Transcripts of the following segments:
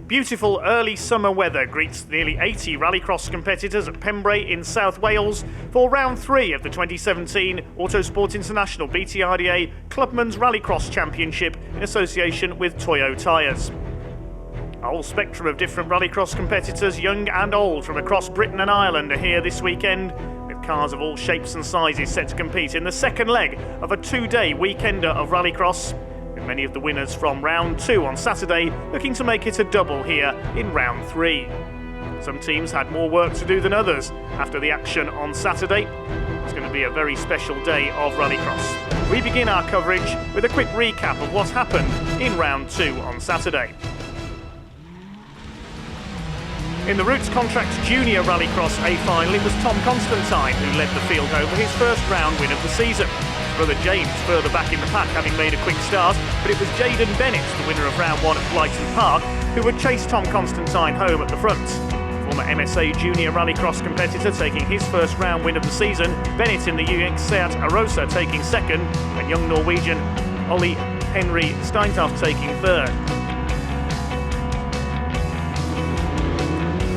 Beautiful early summer weather greets nearly 80 Rallycross competitors at Pembrey in South Wales for round 3 of the 2017 Autosport International BTRDA Clubman's Rallycross Championship in association with Toyo tyres. A whole spectrum of different Rallycross competitors, young and old, from across Britain and Ireland are here this weekend, with cars of all shapes and sizes set to compete in the second leg of a 2-day weekender of Rallycross, with many of the winners from round 2 on Saturday looking to make it a double here in round 3. Some teams had more work to do than others after the action on Saturday. It's going to be a very special day of Rallycross. We begin our coverage with a quick recap of what happened in round 2 on Saturday. In the Roots Contracts Junior Rallycross A final, it was Tom Constantine who led the field home for his first round win of the season. Brother James further back in the pack, having made a quick start, but it was Jaden Bennett, the winner of round 1 at Blyton Park, who would chase Tom Constantine home at the front. Former MSA Junior Rallycross competitor taking his first round win of the season, Bennett in the UX Seat Arosa taking second, and young Norwegian Ole Henry Steinholt taking third.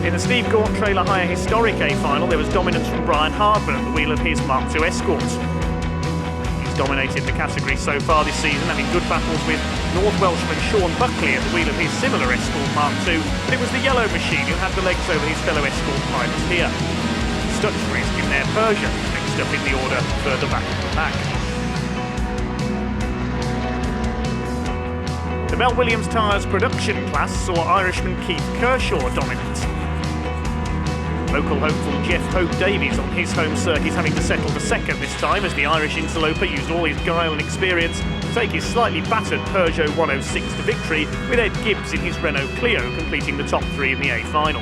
In the Steve Gaunt Trailer Hire Historic A final, there was dominance from Brian Hardman at the wheel of his Mark II Escort. He's dominated the category so far this season, having good battles with North Welshman Sean Buckley at the wheel of his similar Escort Mark II, but it was the yellow machine who had the legs over his fellow Escort pilots here. Stutchbury's in their Persia, next up in the order further back in the pack. The Mel Williams Tyres production class saw Irishman Keith Kershaw dominate. Local hopeful Jeff Hope Davies on his home circuit having to settle for second this time, as the Irish interloper used all his guile and experience to take his slightly battered Peugeot 106 to victory, with Ed Gibbs in his Renault Clio completing the top 3 in the A final.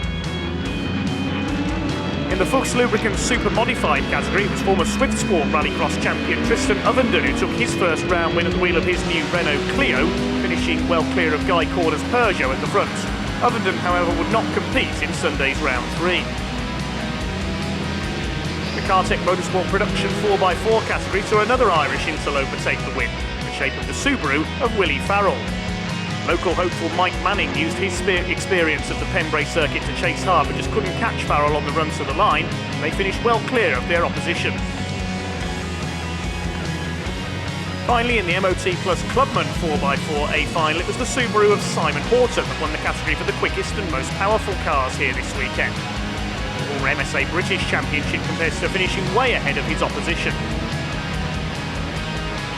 In the Fuchs Lubricants Supermodified category, it was former Swiftsport Rallycross champion Tristan Ovenden who took his first round win at the wheel of his new Renault Clio, finishing well clear of Guy Corder's Peugeot at the front. Ovenden, however, would not compete in Sunday's round 3. The Cartec Motorsport Production 4x4 category saw another Irish interloper take the win, in the shape of the Subaru of Willie Farrell. Local hopeful Mike Manning used his experience of the Pembrey circuit to chase hard, but just couldn't catch Farrell on the run to the line. They finished well clear of their opposition. Finally, in the MOT Plus Clubman 4x4 A final, it was the Subaru of Simon Horton that won the category for the quickest and most powerful cars here this weekend. Former MSA British Championship competitor finishing way ahead of his opposition.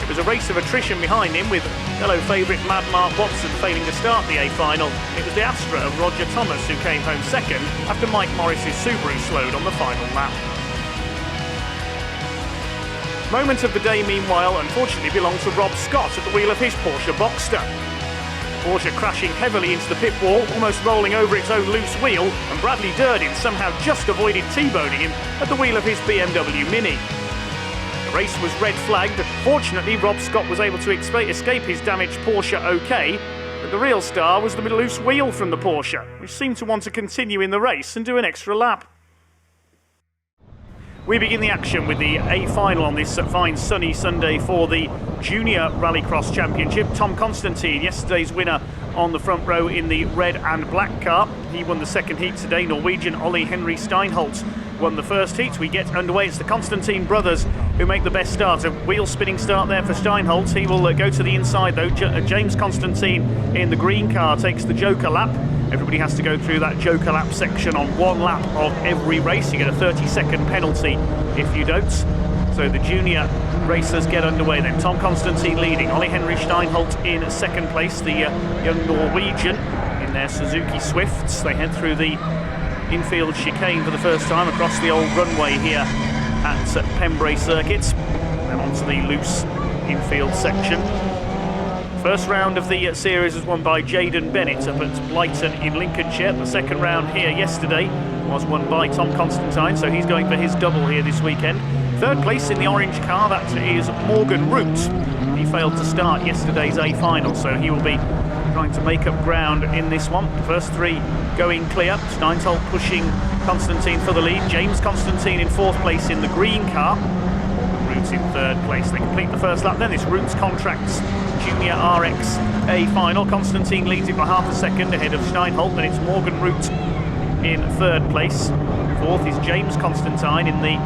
It was a race of attrition behind him, with fellow favourite Mad Mark Watson failing to start the A final. It was the Astra of Roger Thomas who came home second after Mike Morris's Subaru slowed on the final lap. Moment of the day, meanwhile, unfortunately belonged to Rob Scott at the wheel of his Porsche Boxster. Porsche crashing heavily into the pit wall, almost rolling over its own loose wheel, and Bradley Durden somehow just avoided T-boning him at the wheel of his BMW Mini. The race was red flagged. Fortunately, Rob Scott was able to escape his damaged Porsche okay, but the real star was the loose wheel from the Porsche, which seemed to want to continue in the race and do an extra lap. We begin the action with the A final on this fine sunny Sunday for the Junior Rallycross Championship. Tom Constantine, yesterday's winner, on the front row in the red and black car. He won the second heat today. Norwegian Ole Henry Steinholt won the first heat. We get underway. It's the Constantine brothers who make the best start. A wheel spinning start there for Steinholt. He will go to the inside though. James Constantine in the green car takes the Joker lap. Everybody has to go through that Joker lap section on one lap of every race. You get a 30-second penalty if you don't. So the junior racers get underway then. Tom Constantine leading, Ole Henry Steinholt in second place, the young Norwegian in their Suzuki Swifts. They head through the infield chicane for the first time across the old runway here at Pembrey Circuit, then onto the loose infield section. First round of the series was won by Jaden Bennett up at Blyton in Lincolnshire. The second round here yesterday was won by Tom Constantine, so he's going for his double here this weekend. Third place in the orange car, that is Morgan Root. He failed to start yesterday's A final, so he will be trying to make up ground in this one. The first 3 going clear. Steinholt pushing Constantine for the lead. James Constantine in 4th place in the green car. Morgan Root in 3rd place. They complete the first lap then. This Roots Contracts Junior RX A final. Constantine leads it by half a second ahead of Steinholt. Then it's Morgan Root in third place. Fourth is James Constantine in the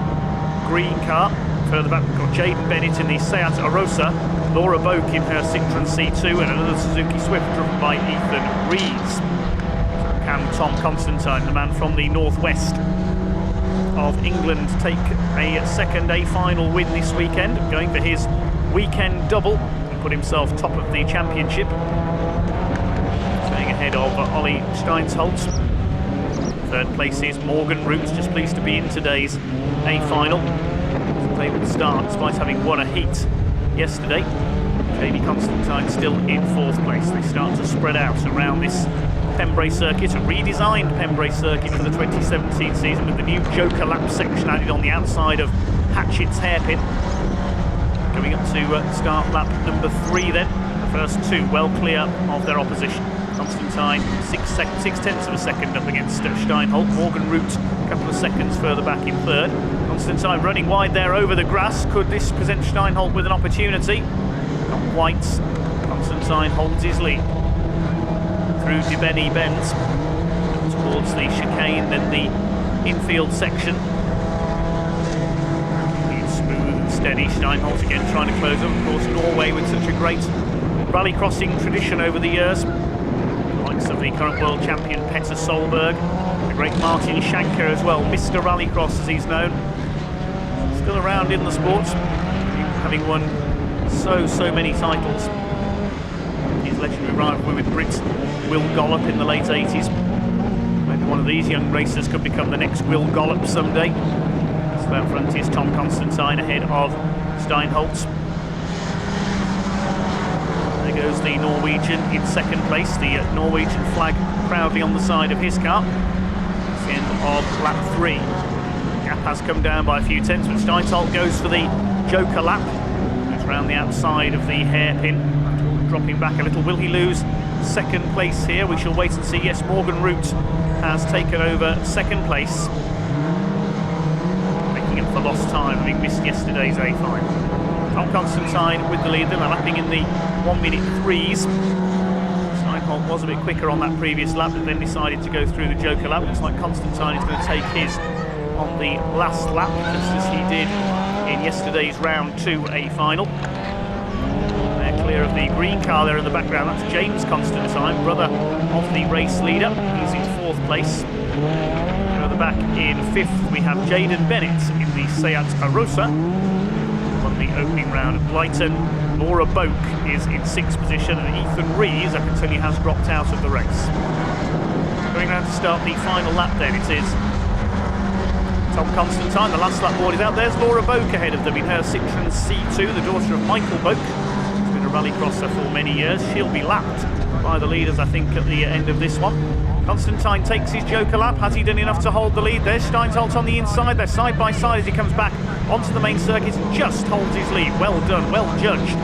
green car. Further back we've got Jaden Bennett in the Seat Arosa, Laura Boak in her Citroen C2, and another Suzuki Swift driven by Ethan Rees. Can Tom Constantine, the man from the northwest of England, take a second A final win this weekend, going for his weekend double and put himself top of the championship, staying ahead of Ollie Steinsholt. Third place is Morgan Root, just pleased to be in today's A final. Able to start despite having won a heat yesterday. Jamie Constantine still in fourth place. They start to spread out around this Pembrey circuit, a redesigned Pembrey circuit for the 2017 season with the new Joker lap section added on the outside of Hatchett's hairpin. Coming up to start lap number 3 then. The first two well clear of their opposition. Constantine 6/10 of a second up against Steinholt. Morgan Root a couple of seconds further back in third. Constantine running wide there over the grass. Could this present Steinholt with an opportunity? Not quite. Constantine holds his lead through Dibeni Bend towards the chicane, then the infield section. It's smooth and steady. Steinholt again trying to close up. Of course, Norway with such a great rallycrossing tradition over the years. Likes of the current world champion Petter Solberg, the great Martin Schanker as well, Mr. Rallycross as he's known. Still around in the sport, having won so many titles. His legendary rivalry with Brit Will Gollop in the late 80s. Maybe one of these young racers could become the next Will Gollop someday. So out front is Tom Constantine ahead of Steinholt. There goes the Norwegian in second place, the Norwegian flag proudly on the side of his car. It's the end of lap 3. Gap has come down by a few tenths, but Steinholt goes for the Joker lap. Goes round the outside of the hairpin, dropping back a little. Will he lose second place here? We shall wait and see. Yes, Morgan Root has taken over second place, making up for lost time, having missed yesterday's A final. Tom Constantine with the lead, then lapping in the 1-minute 3s. Steinholt was a bit quicker on that previous lap, but then decided to go through the Joker lap. Looks like Constantine is going to take his on the last lap, just as he did in yesterday's round 2 A final. They're clear of the green car there in the background. That's James Constantine, brother of the race leader. He's in fourth place. Further back in fifth, we have Jaden Bennett in the Seat Arosa. Won the opening round at Blyton. Laura Boak is in sixth position, and Ethan Rees, I can tell you, has dropped out of the race. Going round to start the final lap then, it is Tom Constantine. The last lap board is out. There's Laura Boak ahead of them in her Citroen C2, the daughter of Michael Boak. She's been a rallycrosser for many years. She'll be lapped by the leaders, I think, at the end of this one. Constantine takes his Joker lap. Has he done enough to hold the lead? There's Steinholt on the inside. They're side by side as he comes back onto the main circuit and just holds his lead. Well done, well judged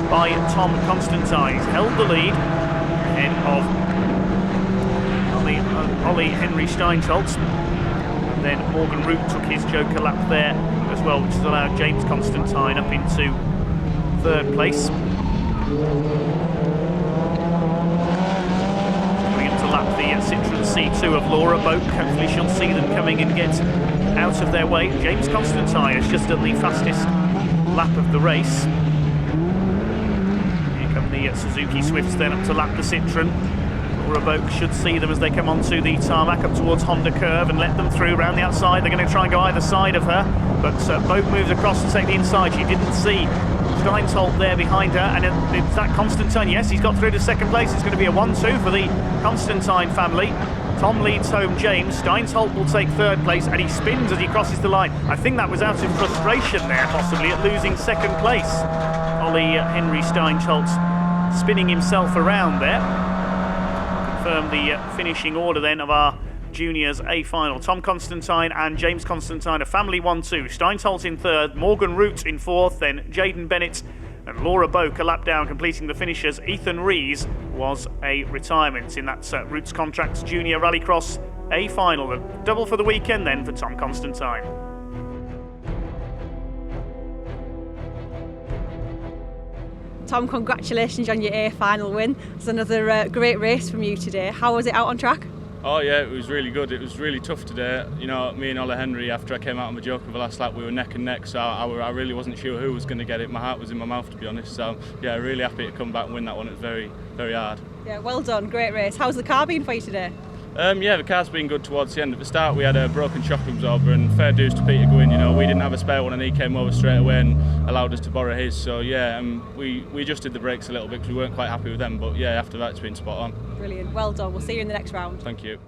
by Tom Constantine. He's held the lead ahead of Ollie Henry Steinholt. And then Morgan Root took his Joker lap there as well, which has allowed James Constantine up into third place. Lap the Citroen C2 of Laura Boak. Hopefully she'll see them coming and get out of their way. James Constantine has just done the fastest lap of the race. Here come the Suzuki Swifts then up to lap the Citroen. Laura Boak should see them as they come onto the tarmac up towards Honda Curve and let them through round the outside. They're going to try and go either side of her, but Boak moves across to take the inside. She didn't see Steinholt there behind her, and it's that Constantine. Yes, he's got through to second place. It's going to be a 1-2 for the Constantine family. Tom leads home James. Steinholt will take third place, and he spins as he crosses the line. I think that was out of frustration there, possibly, at losing second place. Ollie Henry Steinholt spinning himself around there. Confirm the finishing order then of our Juniors A final. Tom Constantine and James Constantine, a family 1-2. Steinholt in third, Morgan Root in fourth, then Jaden Bennett and Laura Boak a lap down, completing the finishers. Ethan Rees was a retirement in that Roots Contracts Junior Rallycross A final. A double for the weekend then for Tom Constantine. Tom, congratulations on your A final win. It's another great race from you today. How was it out on track? Oh yeah, it was really good. It was really tough today. You know, me and Ola Henry, after I came out on my joke of the last lap, we were neck and neck, so I really wasn't sure who was going to get it. My heart was in my mouth, to be honest. So yeah, really happy to come back and win that one. It was very, very hard. Yeah, well done. Great race. How's the car been for you today? Yeah, the car's been good towards the end. At the start we had a broken shock absorber, and fair dues to Peter going, you know, we didn't have a spare one and he came over straight away and allowed us to borrow his. So yeah, we adjusted the brakes a little bit because we weren't quite happy with them, but yeah, after that it's been spot on. Brilliant, well done. We'll see you in the next round. Thank you.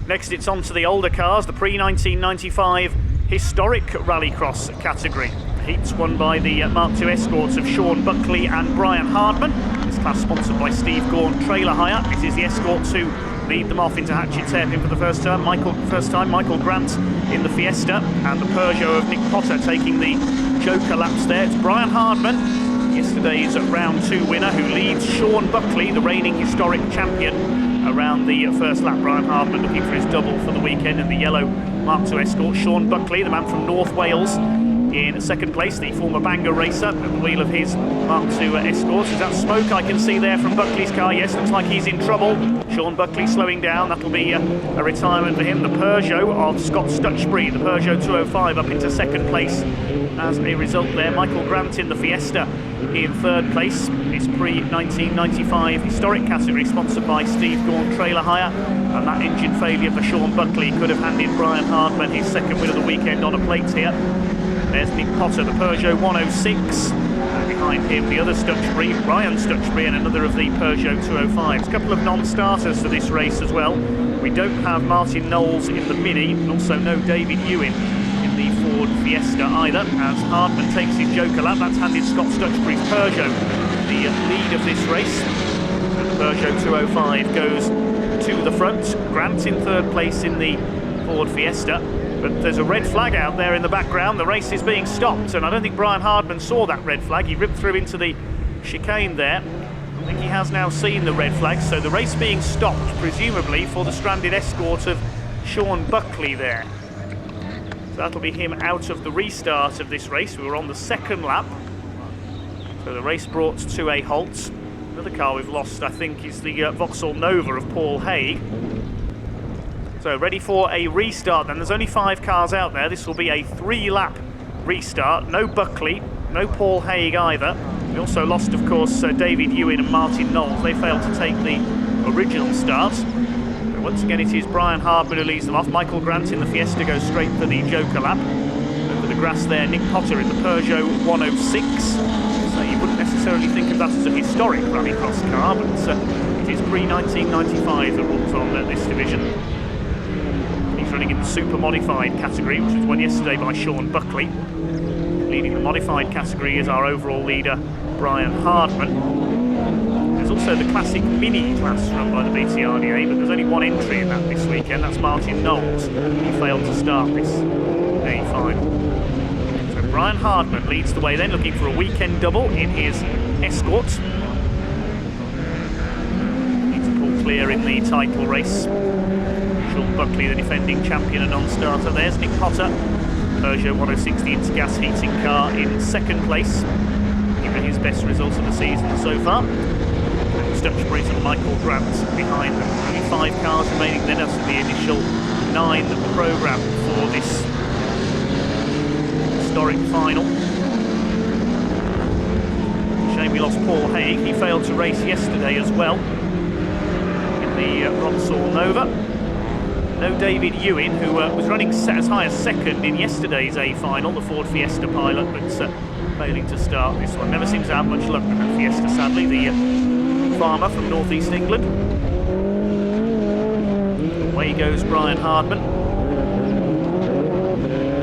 Next it's on to the older cars, the pre-1995 historic rallycross category. Heats won by the Mark II Escorts of Sean Buckley and Brian Hardman. This class sponsored by Steve Gorn Trailer Hire. This is the Escorts who lead them off into Hatchet's Hairpin for the first time. Michael Grant in the Fiesta, and the Peugeot of Nick Potter taking the Joker laps there. It's Brian Hardman, yesterday's round 2 winner, who leads Sean Buckley, the reigning historic champion, around the first lap. Brian Hardman looking for his double for the weekend in the yellow Mark II Escort. Sean Buckley, the man from North Wales, in second place, the former Bangor racer at the wheel of his Mark II Escort. Is that smoke I can see there from Buckley's car? Yes, looks like he's in trouble. Sean Buckley slowing down. That'll be a retirement for him. The Peugeot of Scott Stutchbury, the Peugeot 205, up into second place as a result there. Michael Grant in the Fiesta in third place. It's pre-1995 historic category sponsored by Steve Gorn Trailer Hire, and that engine failure for Sean Buckley could have handed Brian Hardman his second win of the weekend on a plate here. There's Nick Potter, the Peugeot 106, and behind him the other Stutchbury, Brian Stutchbury, and another of the Peugeot 205s. A couple of non-starters for this race as well. We don't have Martin Knowles in the Mini, and also no David Ewan in the Ford Fiesta either, as Hardman takes his Joker lap. That's handed Scott Stutchbury's Peugeot the lead of this race. And the Peugeot 205 goes to the front. Grant in third place in the Ford Fiesta. But there's a red flag out there in the background. The race is being stopped, and I don't think Brian Hardman saw that red flag. He ripped through into the chicane there. I think he has now seen the red flag, so the race being stopped, presumably for the stranded Escort of Sean Buckley there. So that'll be him out of the restart of this race. We were on the second lap, so the race brought to a halt. Another car we've lost, I think, is the Vauxhall Nova of Paul Haig. So ready for a restart then. There's only 5 cars out there. This will be a 3-lap restart. No Buckley, no Paul Haig either. We also lost, of course, David Ewan and Martin Knowles. They failed to take the original start. And once again, it is Brian Hardman who leads them off. Michael Grant in the Fiesta goes straight for the Joker lap. Over the grass there, Nick Potter in the Peugeot 106. So you wouldn't necessarily think of that as a historic rallycross car, but it is pre-1995 that runs on this division. Running in the Supermodified category, which was won yesterday by Sean Buckley. Leading the modified category is our overall leader, Brian Hardman. There's also the classic mini class run by the BTRDA, but there's only one entry in that this weekend. That's Martin Knowles. He failed to start this A final. So Brian Hardman leads the way then, looking for a weekend double in his Escort. Needs to pull clear in the title race. Sean Buckley, the defending champion and non-starter. There's Nick Potter, Peugeot 106, the Intergas heating car, in second place. Given his best results of the season so far. And Stutchbury's and Michael Grant behind them. Only 5 cars remaining then after the initial 9 programme for this historic final. Shame we lost Paul Haig. He failed to race yesterday as well in the Vauxhall Nova. No David Ewan, who was running as high as second in yesterday's A final, the Ford Fiesta pilot, but failing to start this one. Never seems to have much luck with that Fiesta, sadly, the farmer from northeast England. Away goes Brian Hardman.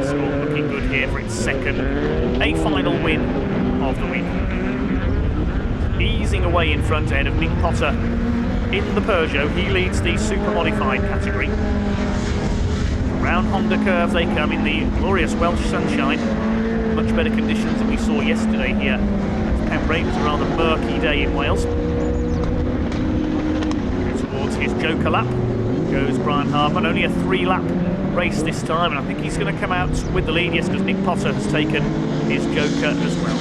Score looking good here for its second A final win of the week. Easing away in front ahead of Nick Potter in the Peugeot. He leads the Supermodified category. Round Honda curve they come in the glorious Welsh sunshine. Much better conditions than we saw yesterday here at Pembrey. It was a rather murky day in Wales. Towards his Joker lap goes Brian Hardman. Only a 3-lap race this time, and I think he's going to come out with the lead, yes, because Nick Potter has taken his Joker as well.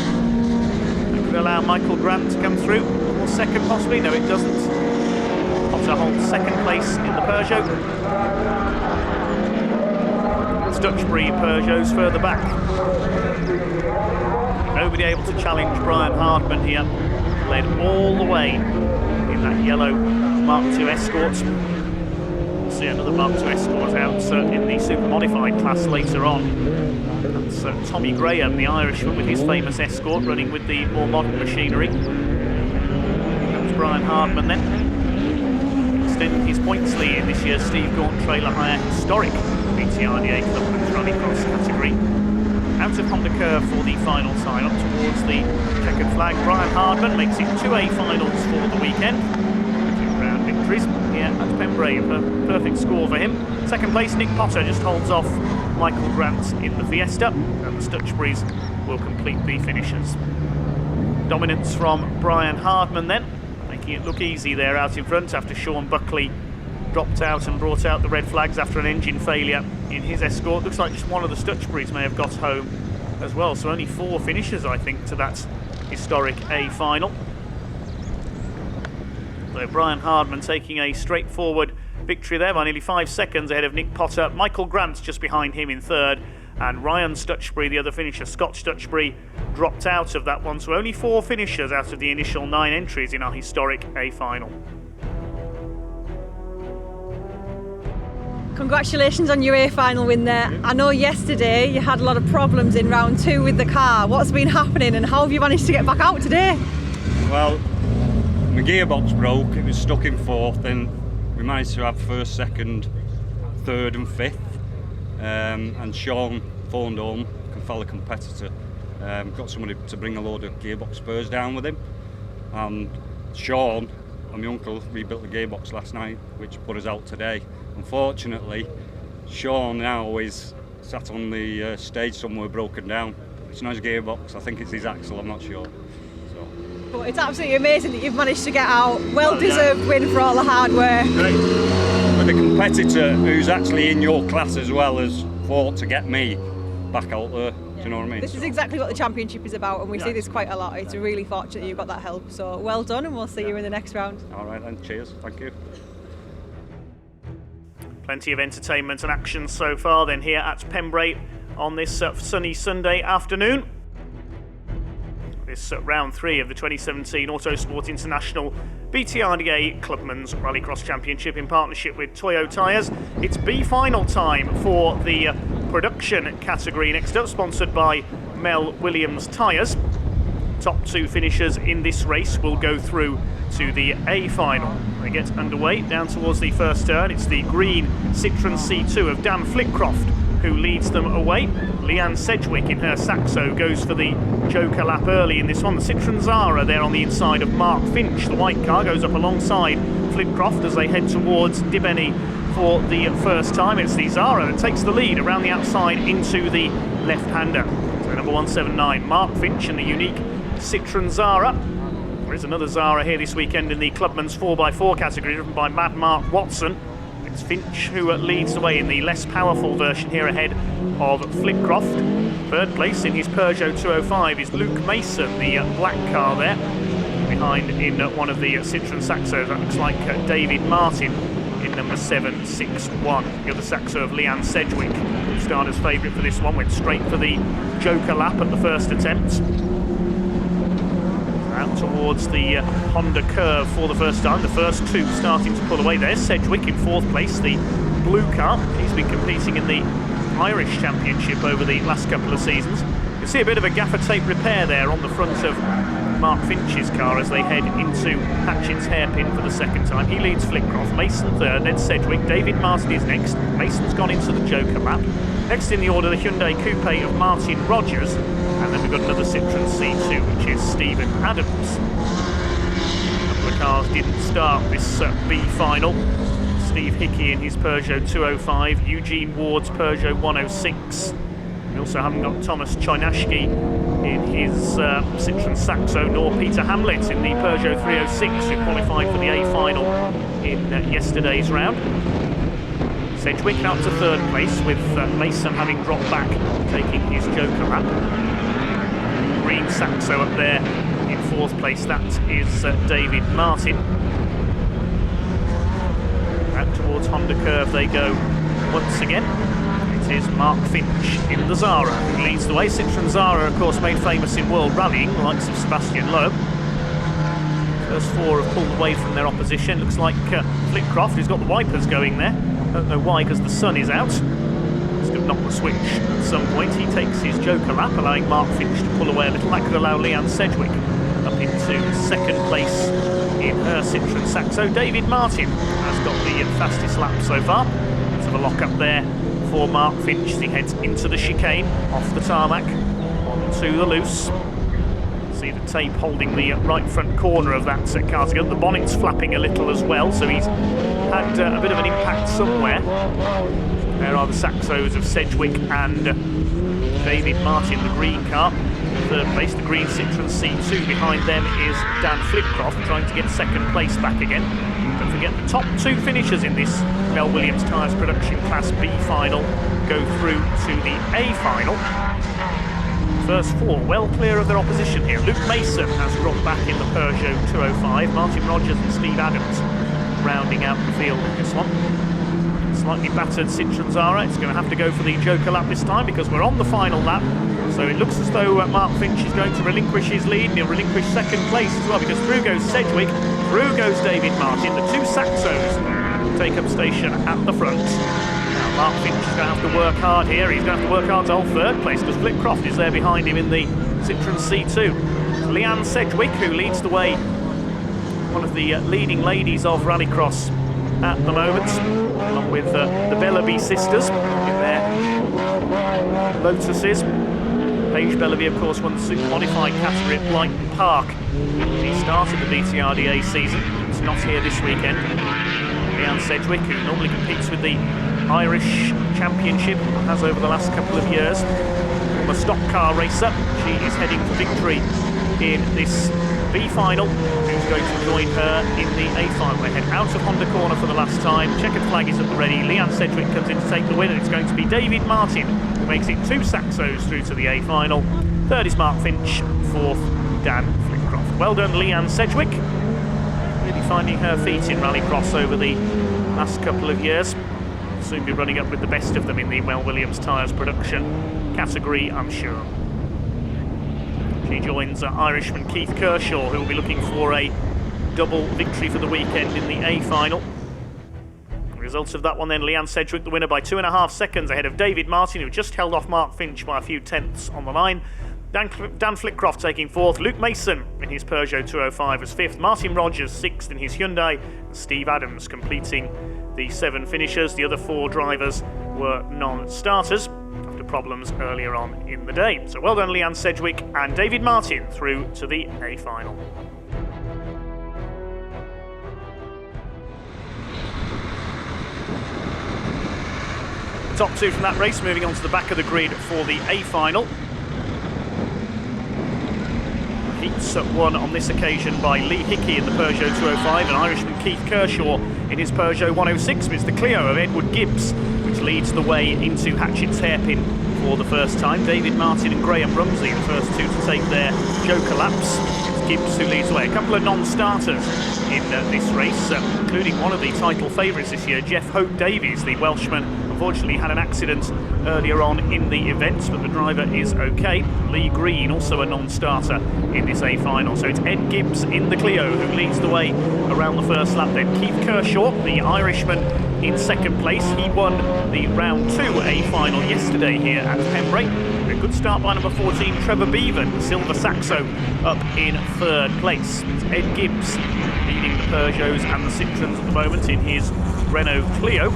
Could allow Michael Grant to come through. Or second possibly, no it doesn't. Potter holds second place in the Peugeot. Duxbury Peugeots further back. Nobody able to challenge Brian Hardman here. Led all the way in that yellow Mark II Escort. We'll see another Mark II Escort out in the Supermodified class later on. That's Tommy Graham, the Irishman, with his famous Escort, running with the more modern machinery. That's Brian Hardman then. Extending his points lead in this year's Steve Gaunt Trailer Hire Historic BTRDA Clubman Rallycross category. Out of Honda Curve for the final time, up towards the checkered flag. Brian Hardman makes it 2A finals for the weekend. 2-round victories here at Pembrey, a perfect score for him. Second place, Nick Potter just holds off Michael Grant in the Fiesta, and the Stutchburys will complete the finishers. Dominance from Brian Hardman then, making it look easy there out in front after Sean Buckley dropped out and brought out the red flags after an engine failure in his Escort. Looks like just one of the Stutchburys may have got home as well, so only 4 finishers I think to that historic A final. So Brian Hardman taking a straightforward victory there by nearly 5 seconds ahead of Nick Potter. Michael Grant just behind him in third, and Ryan Stutchbury, the other finisher, Scott Stutchbury, dropped out of that one, so only 4 finishers out of the initial 9 entries in our historic A final. Congratulations on your A final win there. I know yesterday you had a lot of problems in round 2 with the car. What's been happening and how have you managed to get back out today? Well, my gearbox broke, it was stuck in 4th, and we managed to have 1st, 2nd, 3rd and 5th. And Sean phoned home, a fellow competitor, got somebody to bring a load of gearbox spurs down with him. And Sean and my uncle rebuilt the gearbox last night, which put us out today. Unfortunately, Sean now is sat on the stage somewhere broken down. It's not his gearbox, I think it's his axle, I'm not sure. So. But it's absolutely amazing that you've managed to get out. Well-deserved win for all the hard work. Great. But the competitor who's actually in your class as well has fought to get me back out there. Do you know what I mean? This is exactly what the championship is about, and we see this quite a lot. It's really fortunate you got that help. So well done, and we'll see you in the next round. All right then, cheers, thank you. Plenty of entertainment and action so far then here at Pembrey on this sunny Sunday afternoon. This round 3 of the 2017 Autosport International BTRDA Clubman's Rallycross Championship in partnership with Toyo tyres. It's B final time for the production category next up, sponsored by Mel Williams Tyres. Top 2 finishers in this race will go through to the A final. They get underway down towards the first turn. It's the green Citroen C2 of Dan Flitcroft who leads them away. Leanne Sedgwick in her Saxo goes for the Joker lap early in this one. The Citroen Zara there on the inside of Mark Finch. The white car goes up alongside Flitcroft as they head towards Dibeny for the first time. It's the Zara that takes the lead around the outside into the left-hander. So number 179, Mark Finch in the unique Citroen Zara. There is another Zara here this weekend in the Clubman's 4x4 category, driven by Mad Mark Watson. It's Finch who leads the way in the less powerful version here ahead of Flitcroft. Third place in his Peugeot 205 is Luke Mason, the black car there. Behind in one of the Citroen Saxos, that looks like David Martin in number 761. The other Saxo of Leanne Sedgwick, starter's favourite for this one, went straight for the Joker lap at the first attempt. Out towards the Honda Curve for the first time. The first 2 starting to pull away there. Sedgwick in 4th place, the blue car. He's been competing in the Irish Championship over the last couple of seasons. You can see a bit of a gaffer tape repair there on the front of Mark Finch's car as they head into Hatchin's hairpin for the second time. He leads Flitcroft, Mason 3rd, then Sedgwick. David Martin is next. Mason's gone into the Joker lap. Next in the order, the Hyundai Coupe of Martin Rogers. And then we've got another Citroen C2, which is Stephen Adams. A couple of cars didn't start this B final. Steve Hickey in his Peugeot 205, Eugene Ward's Peugeot 106. We also haven't got Thomas Chojnashki in his Citroen Saxo, nor Peter Hamlet in the Peugeot 306, who qualified for the A final in yesterday's round. Sedgwick out to 3rd place, with Mason having dropped back, taking his Joker lap. Green Saxo up there in 4th place, that is David Martin. Out towards Honda Curve they go once again. It is Mark Finch in the Zara who leads the way. Citroen Zara, of course, made famous in world rallying, the likes of Sebastian Loeb. First 4 have pulled away from their opposition. Looks like Flitcroft, who's got the wipers going there. Don't know why, because the sun is out. Must have knocked the switch at some point. He takes his joker lap, allowing Mark Finch to pull away a little. That could allow Leanne Sedgwick up into 2nd place in her Citroen Saxo. David Martin has got the fastest lap so far. Let's have a lock up there for Mark Finch as he heads into the chicane, off the tarmac, onto the loose. See the tape holding the right front corner of that cardigan. The bonnet's flapping a little as well, so he's had a bit of an impact somewhere. There are the Saxos of Sedgwick and David Martin, the green car. 3rd place, the green Citroen C2. Behind them is Dan Flitcroft trying to get 2nd place back again. Don't forget the top 2 finishers in this Mel Williams Tyres Production Class B final go through to the A final. First 4 well clear of their opposition here. Luke Mason has dropped back in the Peugeot 205. Martin Rogers and Steve Adams rounding out the field in this one. Slightly battered Citroen Zara. It's going to have to go for the joker lap this time because we're on the final lap. So it looks as though Mark Finch is going to relinquish his lead, and he'll relinquish 2nd place as well, because through goes Sedgwick, through goes David Martin. The 2 Saxos take up station at the front. Now Mark Finch is going to have to work hard here. He's going to have to work hard to hold 3rd place because Flitcroft is there behind him in the Citroen C2. Leanne Sedgwick, who leads the way, one of the leading ladies of Rallycross at the moment, along with the Bellaby sisters in their Lotuses. Paige Bellaby, of course, won the Supermodified category at Blyton Park. He started the BTRDA season. It's not here this weekend. Leanne Sedgwick, who normally competes with the Irish Championship, has over the last couple of years. From a stock car racer, she is heading for victory in this B final. Who's going to join her in the A final? They head out of Honda Corner for the last time. Checkered flag is at the ready. Leanne Sedgwick comes in to take the win, and it's going to be David Martin who makes it 2 Saxos through to the A final. 3rd is Mark Finch. 4th, Dan Flitcroft. Well done, Leanne Sedgwick. Really finding her feet in Rallycross over the last couple of years. Soon be running up with the best of them in the Mel Williams Tyres Production category, I'm sure. She joins Irishman Keith Kershaw, who will be looking for a double victory for the weekend in the A final. The results of that one then, Leanne Sedgwick the winner by 2.5 seconds ahead of David Martin, who just held off Mark Finch by a few tenths on the line. Dan Flitcroft taking 4th, Luke Mason in his Peugeot 205 as 5th, Martin Rogers 6th in his Hyundai, and Steve Adams completing the 7 finishers. The other 4 drivers were non-starters after problems earlier on in the day. So well done, Leanne Sedgwick and David Martin through to the A final. Top 2 from that race moving on to the back of the grid for the A final. Heats won on this occasion by Lee Hickey in the Peugeot 205 and Irishman Keith Kershaw in his Peugeot 106. It's the Clio of Edward Gibbs which leads the way into Hatchett's hairpin for the first time. David Martin and Graham Rumsey, the first 2 to take their joker laps. It's Gibbs who leads the way. A couple of non-starters in this race, including one of the title favourites this year, Jeff Hope Davies, the Welshman. Unfortunately had an accident earlier on in the event, but the driver is okay. Lee Green, also a non-starter in this A final. So it's Ed Gibbs in the Clio who leads the way around the first lap then. Keith Kershaw, the Irishman, in 2nd place. He won the round 2 A final yesterday here at Pembrey. A good start by number 14, Trevor Beavan, the Silver Saxo, up in 3rd place. It's Ed Gibbs leading the Peugeots and the Citroens at the moment in his Renault Clio.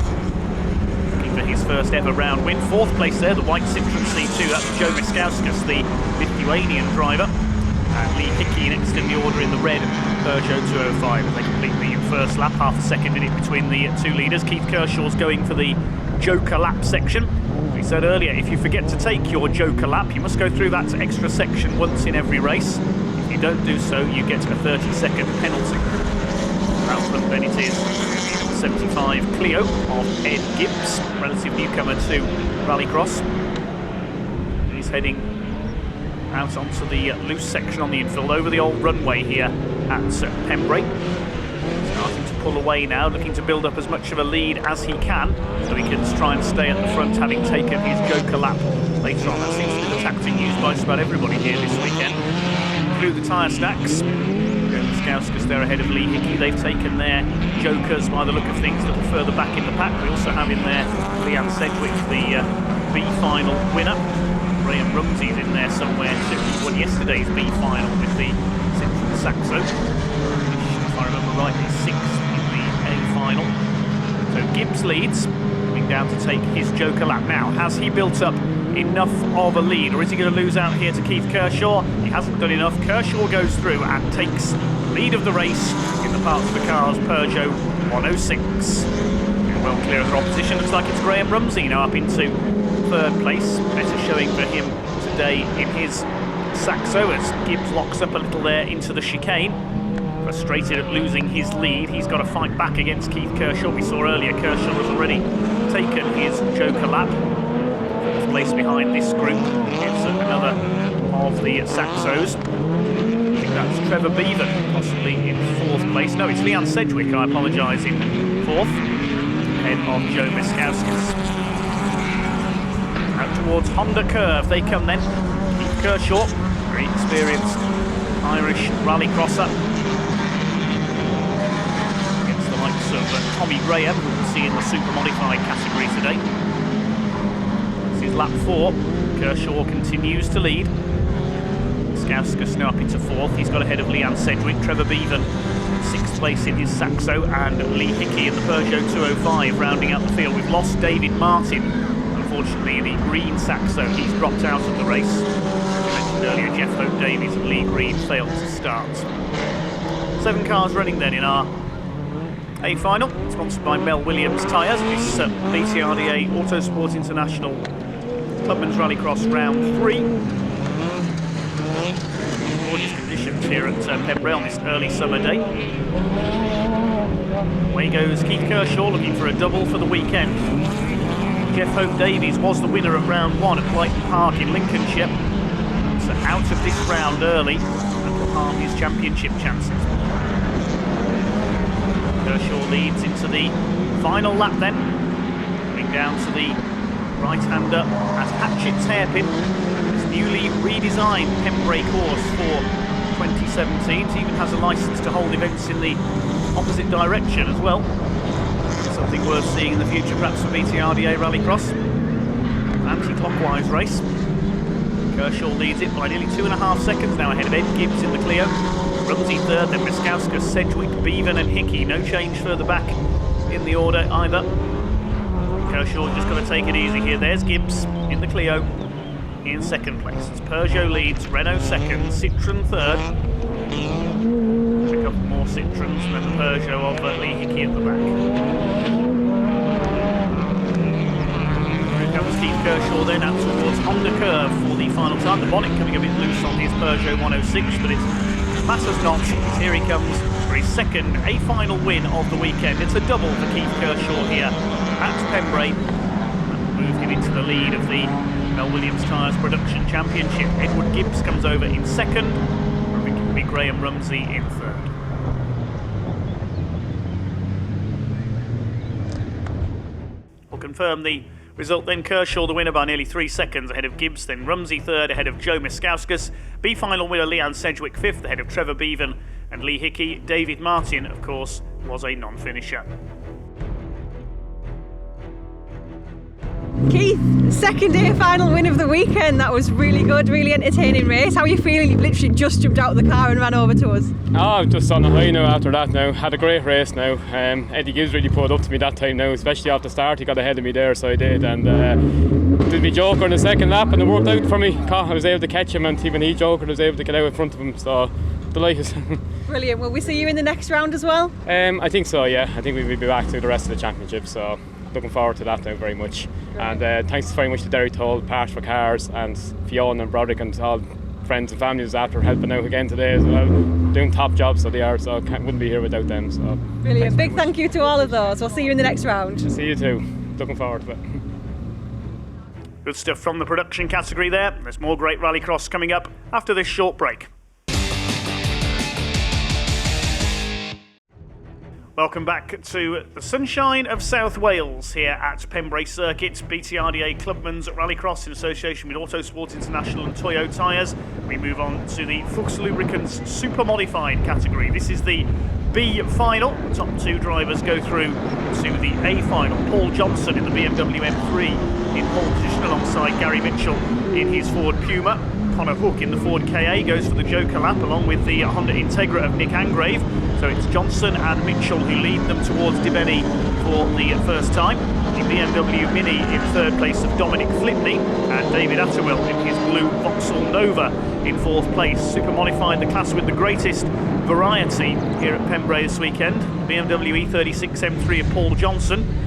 For his first ever round win. 4th place there, the white Citroen C2, that's Joe Miskauskas, the Lithuanian driver. And Lee Hickey next in the order in the red Peugeot 205 as they complete the first lap, half a second in it between the 2 leaders. Keith Kershaw's going for the joker lap section. We said earlier, if you forget to take your joker lap, you must go through that extra section once in every race. If you don't do so, you get a 30-second penalty. Out front then it is 75 Clio of Ed Gibbs, relative newcomer to Rallycross. He's heading out onto the loose section on the infield, over the old runway here at Pembrey. Starting to pull away now, looking to build up as much of a lead as he can, so he can try and stay at the front, having taken his joker lap later on. That seems to be the tactic used by just about everybody here this weekend. Through the tyre stacks, Skauskas there ahead of Lee Hickey. They've taken their jokers, by the look of things, a little further back in the pack. We also have in there Leanne Sedgwick, the B final winner. Graham Rumsey's in there somewhere too. He won yesterday's B final with the Citroen Saxo. If I remember rightly, 6th in the A final. So Gibbs leads, coming down to take his joker lap. Now, has he built up enough of a lead, or is he going to lose out here to Keith Kershaw? He hasn't done enough. Kershaw goes through and takes lead of the race in the parts of the cars Peugeot 106. Well clear of their opposition. Looks like it's Graham Rumsey now up into 3rd place. Better showing for him today in his Saxo as Gibbs locks up a little there into the chicane. Frustrated at losing his lead, he's got to fight back against Keith Kershaw. We saw earlier Kershaw has already taken his joker lap. First place behind this group is another of the Saxos. I think that's Trevor Beavan, possibly in 4th place. No, it's Leanne Sedgwick, I apologise, in 4th, ahead of Joe Miskowskis. Out towards Honda Curve they come then. Keith Kershaw, very experienced Irish rallycrosser, against the likes of Tommy Graham, who we'll see in the Supermodified category today. This is lap 4. Kershaw continues to lead. Skauskas now up into 4th. He's got ahead of Leanne Sedgwick. Trevor Beavan 6th place in his Saxo, and Lee Hickey in the Peugeot 205 rounding out the field. We've lost David Martin, unfortunately, in the green Saxo. He's dropped out of the race. As I mentioned earlier, Jeff Hope Davies and Lee Green failed to start. 7 cars running then in our A final, sponsored by Mel Williams tyres. This BTRDA Autosport International Clubman's Rallycross round 3. Gorgeous conditions here at Pembrey on this early summer day. Away goes Keith Kershaw, looking for a double for the weekend. Jeff Hope Davies was the winner at round 1 at Brighton Park in Lincolnshire. So out of this round early, that will harm his championship chances. Kershaw leads into the final lap then, coming down to the right-hander at Hatchett's Hairpin. This newly redesigned Pembrey course for 2017. It even has a licence to hold events in the opposite direction as well. Something worth seeing in the future, perhaps for BTRDA Rallycross. Anti-clockwise race. Kershaw leads it by nearly 2.5 seconds now ahead of Ed Gibbs in the Clio. Rumsey 3rd, then Miskowska, Sedgwick, Beavan and Hickey. No change further back in the order either. Kershaw's just got to take it easy here. There's Gibbs in the Clio in 2nd place. It's Peugeot leads, Renault 2nd, Citroen 3rd. A couple more Citroens and then the Peugeot of Lee Hickey at the back. Here comes Keith Kershaw then out towards Honda Curve for the final time. The bonnet coming a bit loose on his Peugeot 106, but it matters not. Here he comes for his 2nd A final win of the weekend. It's a double for Keith Kershaw here at Pembrey, and move him into the lead of the Mel Williams Tyres Production Championship. Edward Gibbs comes over in 2nd. I think it will be Graham Rumsey in 3rd. We'll confirm the result then. Kershaw the winner by nearly 3 seconds ahead of Gibbs, then Rumsey 3rd ahead of Joe Miskowskis. B final winner Leanne Sedgwick 5th ahead of Trevor Beavan and Lee Hickey. David Martin, of course, was a non-finisher. Keith, 2nd A final win of the weekend. That was really good, really entertaining race. How are you feeling? You've literally just jumped out of the car and ran over to us. Oh, I'm just on the high now after that now. Had a great race now. Eddie Gibbs really pulled up to me that time now, especially off the start. He got ahead of me there, so I did. And did me joker in the 2nd lap and it worked out for me. I was able to catch him, and even he jokered, I was able to get out in front of him. So delighted. Brilliant. Will we see you in the next round as well? I think so, yeah. I think we will be back to the rest of the championship, so looking forward to that now very much. And thanks very much to Derry Toll, Parts for Cars, and Fiona and Broderick and all friends and families after helping out again today as well. Doing top jobs, so they are, so wouldn't be here without them. So brilliant. Big thank you to all of those. We'll see you in the next round. See you too. Looking forward to it. Good stuff from the production category there. There's more great rallycross coming up after this short break. Welcome back to the sunshine of South Wales here at Pembrey Circuit. BTRDA Clubman's Rallycross in association with Autosport International and Toyo tyres. We move on to the Fuchs Lubricants Supermodified category. This is the B final. The top two drivers go through to the A final. Paul Johnson in the BMW M3 in pole position alongside Gary Mitchell in his Ford Puma. Connor Hook in the Ford KA goes for the Joker lap along with the Honda Integra of Nick Angrave. So it's Johnson and Mitchell who lead them towards Dibeny for the first time. The BMW Mini in third place of Dominic Flipney and David Atterwill in his blue Vauxhall Nova in fourth place. Supermodified, the class with the greatest variety here at Pembrey this weekend. BMW E36 M3 of Paul Johnson.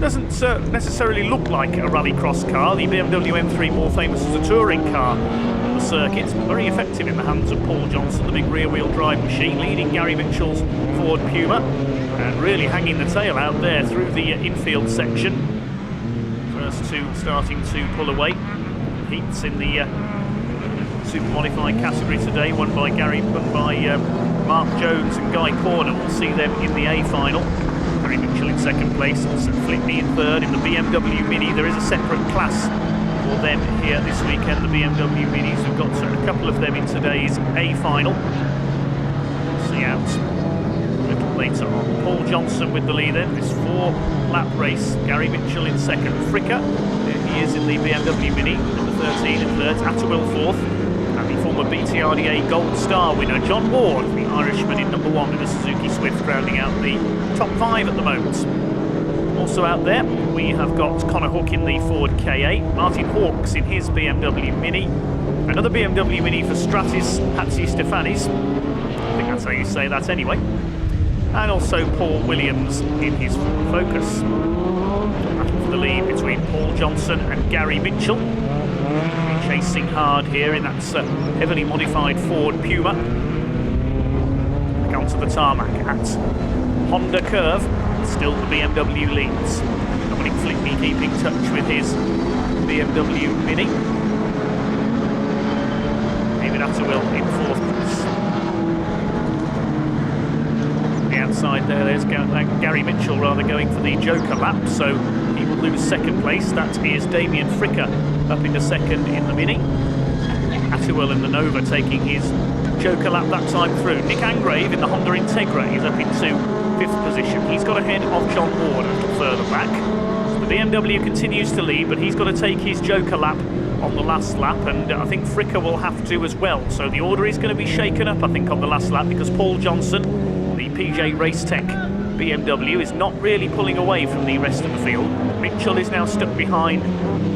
Doesn't necessarily look like a rallycross car. The BMW M3 more famous as a touring car on the circuit. Very effective in the hands of Paul Johnson, the big rear-wheel drive machine, leading Gary Mitchell's Ford Puma and really hanging the tail out there through the infield section. First two starting to pull away. Heats in the Supermodified category today, won by Mark Jones and Guy Corner. We'll see them in the A final. Gary Mitchell in second place, St Flipney in third. In the BMW Mini, there is a separate class for them here this weekend. The BMW Minis, we've got a couple of them in today's A final. See out a little later on. Paul Johnson with the lead in this 4-lap race. Gary Mitchell in second. Fricker, there he is in the BMW Mini, number 13 in third. Atterwill fourth. And the former BTRDA Gold Star winner, John Ward, the Irishman in number 1 in the Suzuki Swift, rounding out the top 5 at the moment. Also out there, we have got Connor Hook in the Ford KA, Martin Hawkes in his BMW Mini, another BMW Mini for Stratis Patsy Stefanis, I think that's how you say that anyway, and also Paul Williams in his Ford Focus. Battle for the lead between Paul Johnson and Gary Mitchell. Chasing hard here in that heavily modified Ford Puma. Back onto the tarmac at Honda Curve. Still the BMW leads. Dominic Flipney keeping touch with his BMW Mini. David Atterwill in fourth place. On the outside there's Gary Mitchell going for the Joker lap, so he will lose second place. That is Damien Fricker up into second in the Mini. Atterwill in the Nova taking his Joker lap that time through. Nick Angrave in the Honda Integra is up into fifth position. He's got ahead of John Ward a little further back. So the BMW continues to lead, but he's got to take his Joker lap on the last lap, and I think Fricker will have to as well. So the order is going to be shaken up, I think, on the last lap, because Paul Johnson, the PJ Racetech BMW, is not really pulling away from the rest of the field. Mitchell is now stuck behind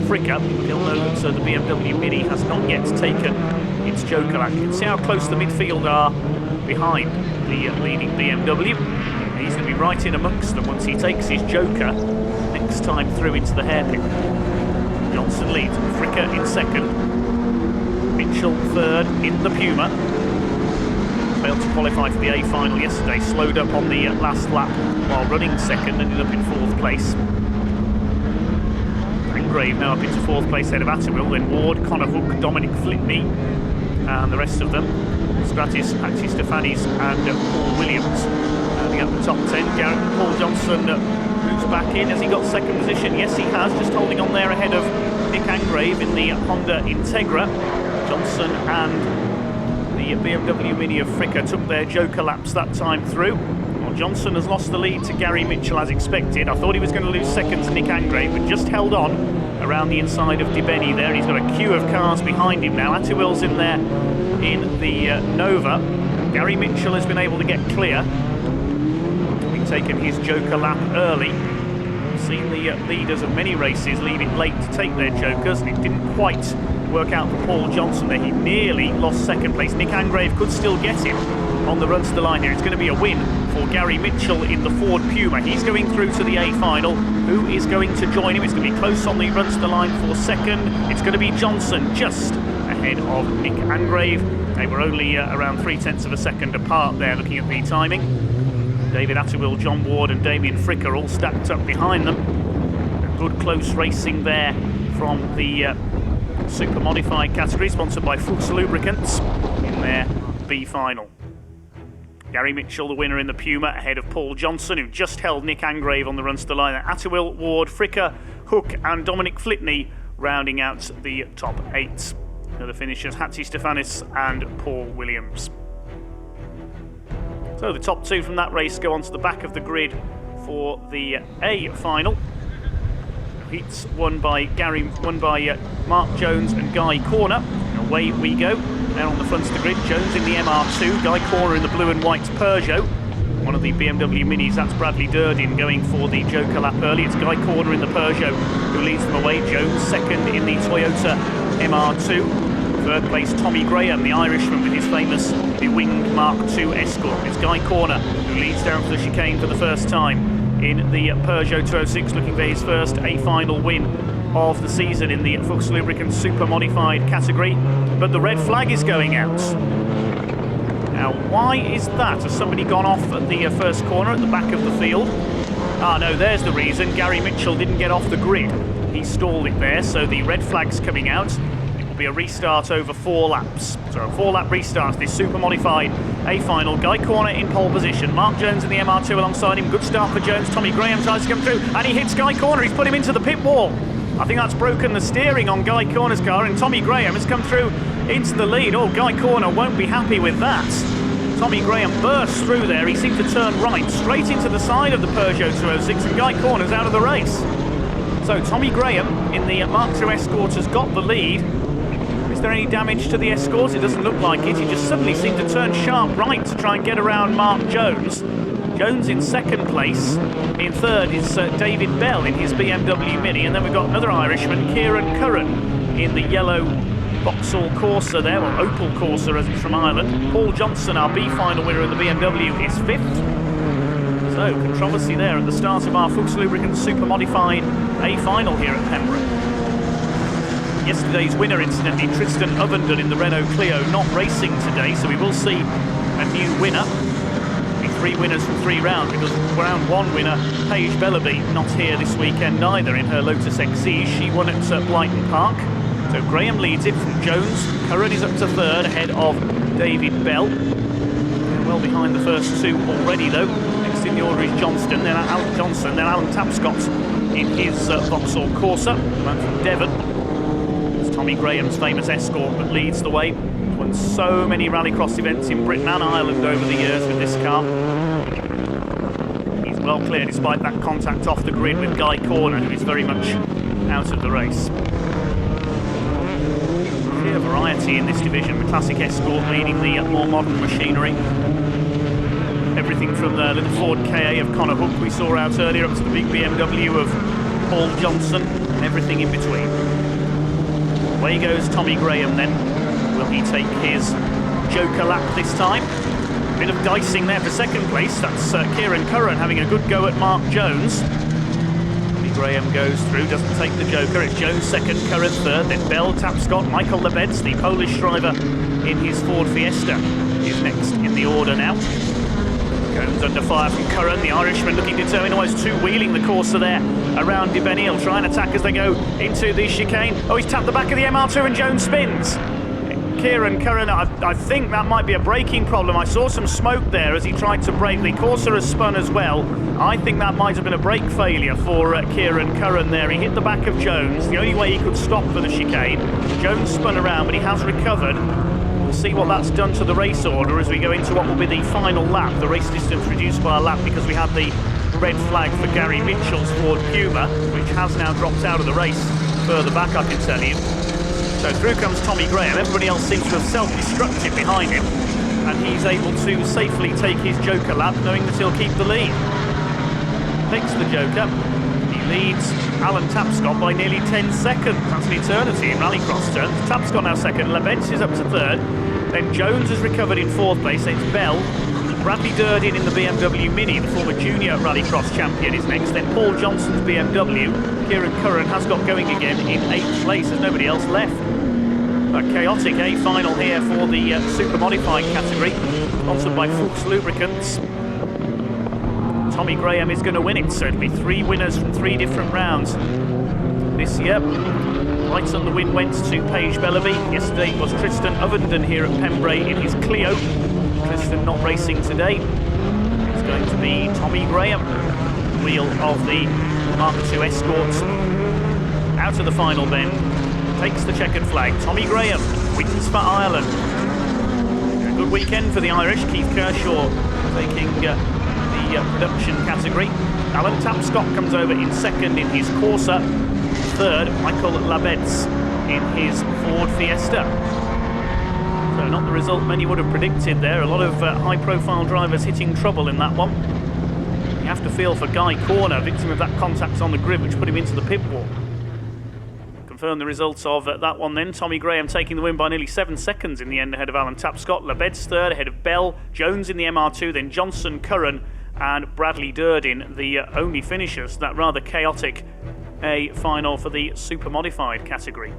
Fricker. He'll know that the BMW Mini has not yet taken its Joker lap. You can see how close the midfield are behind the leading BMW. He's going to be right in amongst them once he takes his Joker next time through into the hairpin. Johnson leads, Fricker in second, Mitchell third in the Puma. Failed to qualify for the A final yesterday, slowed up on the last lap while running second, ended up in fourth place. Angrave now up into fourth place ahead of Atterwill, then Ward, Connor Hook, Dominic Flipney, and the rest of them. Stratis, Patsy Stefanis, and Paul Williams. Rounding up the top 10, Paul Johnson moves back in. Has he got second position? Yes, he has, just holding on there ahead of Nick Angrave in the Honda Integra. Johnson and the BMW Mini of Fricker took their Joker laps that time through. Well, Johnson has lost the lead to Gary Mitchell as expected. I thought he was going to lose second to Nick Angrave, but just held on around the inside of Dibeny there. He's got a queue of cars behind him now. Atterwill's in there in the Nova. Gary Mitchell has been able to get clear. He's taken his Joker lap early. We've seen the leaders of many races leave it late to take their Jokers, and it didn't quite work out for Paul Johnson there. He nearly lost second place. Nick Angrave could still get him on the run to the line here. It's going to be a win for Gary Mitchell in the Ford Puma. He's going through to the A final. Who is going to join him? It's going to be close on the run to the line for second. It's going to be Johnson just ahead of Nick Angrave. They were only around 0.3 of a second apart there looking at the timing. David Atterwill, John Ward and Damien Fricker all stacked up behind them. Good close racing there from the Super Modified category, sponsored by Fuchs Lubricants, in their B final. Gary Mitchell, the winner in the Puma, ahead of Paul Johnson, who just held Nick Angrave on the runs to the line. Attiwill, Ward, Fricker, Hook and Dominic Flitney rounding out the top 8. The finishers, Hattie Stefanis and Paul Williams. So the top 2 from that race go onto the back of the grid for the A final. Heats won by Mark Jones and Guy Corner. And away we go. Now on the front of the grid, Jones in the MR2, Guy Corner in the blue and white Peugeot. One of the BMW Minis, that's Bradley Durden going for the Joker lap early. It's Guy Corner in the Peugeot who leads them away. Jones second in the Toyota MR2. Third place, Tommy Graham, the Irishman, with his famous winged Mark II Escort. It's Guy Corner who leads down for the chicane for the first time in the Peugeot 206, looking for his first A-final win of the season in the Fuchs Lubricants Super Modified category. But the red flag is going out. Now, why is that? Has somebody gone off at the first corner at the back of the field? Ah, no, there's the reason. Gary Mitchell didn't get off the grid. He stalled it there, so the red flag's coming out. Be a restart over 4 laps. So a 4-lap restart, this Super Modified A-final. Guy Corner in pole position. Mark Jones in the MR2 alongside him. Good start for Jones. Tommy Graham tries to come through and he hits Guy Corner. He's put him into the pit wall. I think that's broken the steering on Guy Corner's car, and Tommy Graham has come through into the lead. Oh, Guy Corner won't be happy with that. Tommy Graham bursts through there. He seemed to turn right, straight into the side of the Peugeot 206, and Guy Corner's out of the race. So Tommy Graham in the Mark II Escort has got the lead. Is there any damage to the Escort? It doesn't look like it. He just suddenly seemed to turn sharp right to try and get around Mark Jones. Jones in second place. In third is David Bell in his BMW Mini. And then we've got another Irishman, Kieran Curran, in the yellow Vauxhall Corsa there, or Opel Corsa as it's from Ireland. Paul Johnson, our B final winner in the BMW, is 5th. So, controversy there at the start of our Fuchs Lubricants Super Modified A final here at Pembrey. Yesterday's winner, incidentally, Tristan Ovenden in the Renault Clio, not racing today, so we will see a new winner. Be 3 winners from 3 rounds, because round 1 winner, Paige Bellaby, not here this weekend either in her Lotus XC. She won at Blyton Park. So Graham leads it from Jones. Curran is up to 3rd, ahead of David Bell. They're well behind the first 2 already, though. Next in the order is Johnston, then Alan Tapscott in his Vauxhall Corsa, man from Devon. Tommy Graham's famous Escort that leads the way. Won so many rallycross events in Britain and Ireland over the years with this car. He's well clear despite that contact off the grid with Guy Corner, who is very much out of the race. Sheer variety in this division. The classic Escort leading the more modern machinery. Everything from the little Ford KA of Conor Hook we saw out earlier up to the big BMW of Paul Johnson, and everything in between. Away goes Tommy Graham then. Will he take his Joker lap this time? Bit of dicing there for second place. That's Kieran Curran having a good go at Mark Jones. Tommy Graham goes through, doesn't take the Joker. It's Jones second, Curran third, then Bell, Tapscott, Michael Lebeds, the Polish driver in his Ford Fiesta, is next in the order now. Jones under fire from Curran, the Irishman looking determined, almost two-wheeling the Corsa there around Dibeni. He'll try and attack as they go into the chicane. Oh, he's tapped the back of the MR2 and Jones spins. Kieran Curran, I think that might be a braking problem. I saw some smoke there as he tried to brake. The Corsa has spun as well. I think that might have been a brake failure for Kieran Curran there. He hit the back of Jones, the only way he could stop for the chicane. Jones spun around, but he has recovered. We'll see what that's done to the race order as we go into what will be the final lap. The race distance reduced by a lap because we had the red flag for Gary Mitchell's Ford Puma, which has now dropped out of the race further back, I can tell you. So through comes Tommy Graham. Everybody else seems to have self-destructed behind him, and he's able to safely take his Joker lap, knowing that he'll keep the lead. Takes the Joker. He leads Alan Tapscott by nearly 10 seconds. That's an eternity in rallycross terms. Tapscott now second. Lebeds is up to third. Then Jones has recovered in fourth place. It's Bell. Bradley Durden in the BMW Mini, the former junior rallycross champion, is next. Then Paul Johnson's BMW. Kieran Curran has got going again in 8th place. There's nobody else left. A chaotic A-final here for the Super Modified category, sponsored by Fuchs Lubricants. Tommy Graham is going to win it, so it'll be 3 winners from 3 different rounds this year. Brighton, the win went to Paige Bellaby. Yesterday it was Tristan Ovenden here at Pembrey in his Clio. Tristan not racing today. It's going to be Tommy Graham, wheel of the Mark II Escorts. Out of the final then, takes the checkered flag. Tommy Graham wins for Ireland. A good weekend for the Irish. Keith Kershaw taking the production category. Alan Tapscott comes over in second in his Corsa. Third, Michael Labetz in his Ford Fiesta. So not the result many would have predicted there. A lot of high-profile drivers hitting trouble in that one. You have to feel for Guy Corner, victim of that contact on the grid, which put him into the pit wall. Confirm the results of that one then. Tommy Graham taking the win by nearly 7 seconds in the end ahead of Alan Tapscott. Labetz third ahead of Bell, Jones in the MR2, then Johnson, Curran and Bradley Durden, the only finishers. That rather chaotic A final for the Supermodified category.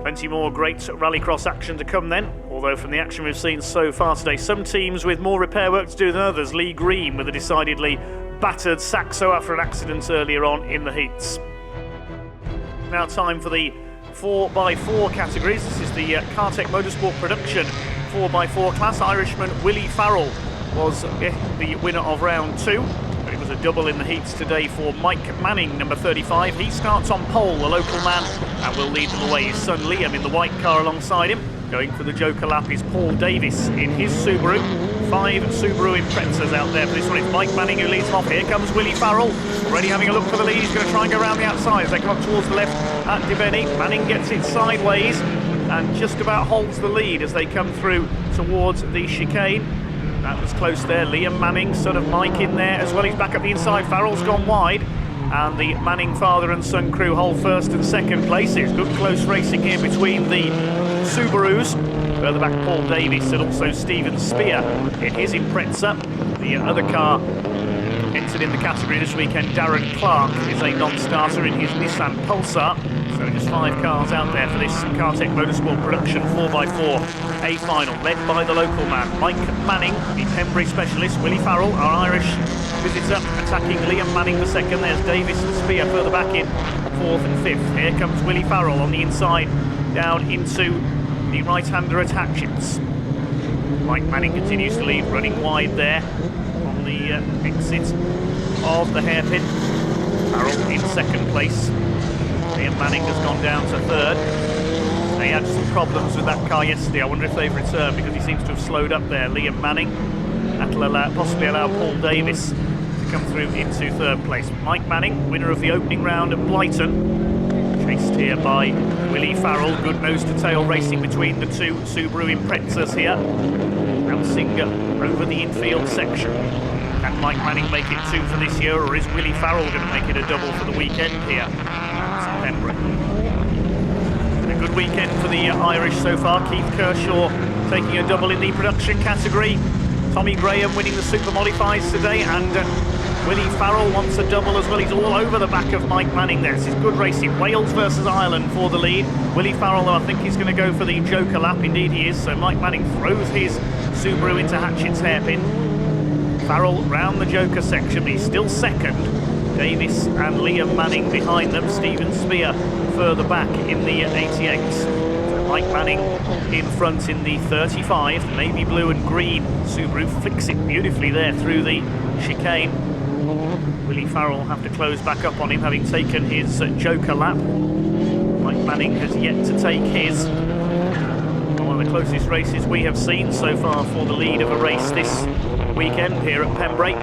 Plenty more great rallycross action to come then, although from the action we've seen so far today, some teams with more repair work to do than others. Lee Green with a decidedly battered Saxo after an accident earlier on in the heats. Now time for the 4x4 categories. This is the Cartec Motorsport Production 4x4 class. Irishman Willie Farrell was the winner of round 2. It was a double in the heats today for Mike Manning, number 35. He starts on pole, the local man, and will lead them away. His son Liam in the white car alongside him. Going for the Joker lap is Paul Davis in his Subaru. 5 Subaru Imprezas out there for this one. It's Mike Manning who leads them off. Here comes Willie Farrell, already having a look for the lead. He's going to try and go around the outside as they come up towards the left at Debenny. Manning gets it sideways and just about holds the lead as they come through towards the chicane. That was close there. Liam Manning, son of Mike, in there as well. He's back up the inside. Farrell's gone wide. And the Manning father and son crew hold first and second places. Good close racing here between the Subarus. Further back, Paul Davis and also Stephen Spear in his Impreza. The other car entered in the category this weekend, Darren Clark, is a non-starter in his Nissan Pulsar. So just 5 cars out there for this Cartec Motorsport Production 4x4 A final, led by the local man, Mike Manning, the Pembrey specialist. Willie Farrell, our Irish visitor, attacking Liam Manning the second. There's Davis and Spear further back in 4th and 5th. Here comes Willie Farrell on the inside, down into the right-hander at Hatchets. Mike Manning continues to lead, running wide there on the exit of the hairpin. Farrell in second place. Liam Manning has gone down to third. They had some problems with that car yesterday. I wonder if they've returned because he seems to have slowed up there. Liam Manning. That'll possibly allow Paul Davis to come through into third place. Mike Manning, winner of the opening round at Blighton. Chased here by Willie Farrell. Good nose to tail racing between the 2 Subaru Imprezas here. Bouncing over the infield section. Can Mike Manning make it 2 for this year, or is Willie Farrell going to make it a double for the weekend here? Pembrey. A good weekend for the Irish so far. Keith Kershaw taking a double in the production category. Tommy Graham winning the Supermodifieds today, and Willie Farrell wants a double as well. He's all over the back of Mike Manning there. This is good racing. Wales versus Ireland for the lead. Willie Farrell, though, I think he's going to go for the Joker lap. Indeed he is. So Mike Manning throws his Subaru into Hatchet's hairpin. Farrell round the Joker section, but he's still second. Davis and Liam Manning behind them. Stephen Spear further back in the 88. So Mike Manning in front in the 35. The navy blue and green Subaru flicks it beautifully there through the chicane. Willie Farrell will have to close back up on him, having taken his Joker lap. Mike Manning has yet to take his. One of the closest races we have seen so far for the lead of a race this weekend here at Pembrey.